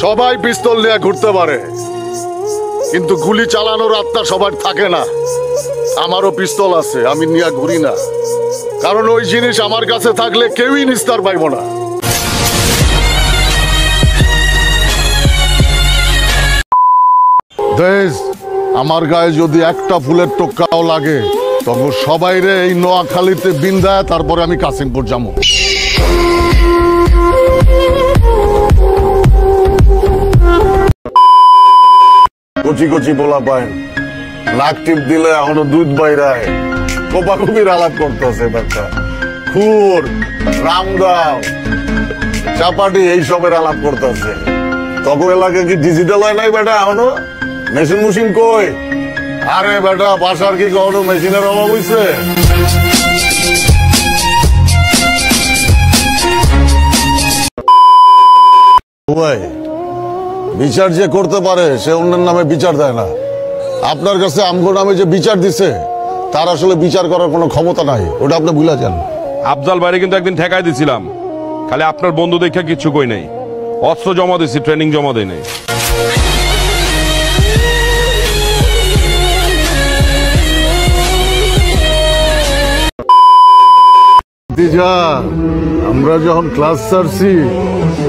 সবাই পিস্তল নিয়ে ঘুরতে পারে, কিন্তু গুলি চালানোর আত্মা সবার থাকে না। আমারও পিস্তল আছে, আমি নিয়ে ঘুরি না, কারণ ওই জিনিস আমার কাছে থাকলে কেউই নিস্তার পাইব না। আমার গায়ে যদি একটা ফুলের টোক্কাও লাগে তখন সবাই রে এই নোয়াখালীতে বিন্দায়, তারপরে আমি কাশিমপুর যাবো। কচি কচি বলা পায়, নাক টিপ দিলে এখনো দুধ বাইরায়, কোপাকুপির আলাপ করতেছে ব্যাপারটা। খুর, রামদাও, চাপাটি এইসবের আলাপ করতেছে। তখন এলাকা কি ডিজিটাল হয় নাই বেটা এখনো? মেশিন মুশিন কই? আরে বেটা বাসার কি কখনো মেশিনের অভাব হইছে? বিচার যে করতে পারে সে অন্যের নামে বিচার দেয় না। আপনার কাছে আমগো নামে যে বিচার দিছে তার আসলে বিচার করার কোনো ক্ষমতা নাই, ওটা আপনি ভুলে যান। আফজাল বাইরে কিন্তু একদিন ঠেকাই দিছিলাম, খালি আপনার বন্ধু দেখে কিচ্ছু কই নাই। অস্ত্র জমা দিছি, ট্রেনিং জমা দেয় নাই। আমরা যখন ক্লাস ছাড়ছি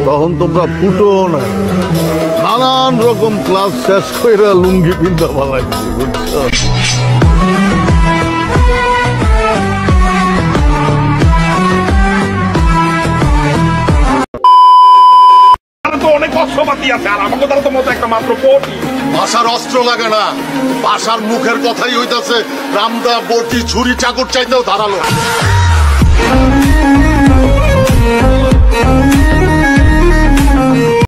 তখন তোমরা ফুটো না, নানান রকম ক্লাস শেষ করে লুঙ্গি পিন্ধা পালাইছি, বুঝছো? অনেক অস্ত্রপাতি আছে, আর আমাকে তারা তো মতো একটা মাত্র বটি। ভাষার অস্ত্র লাগে না, ভাষার মুখের কথাই হইতাছে রামদা, বটি, ছুরি, চাকর চাইতেও ধারালো।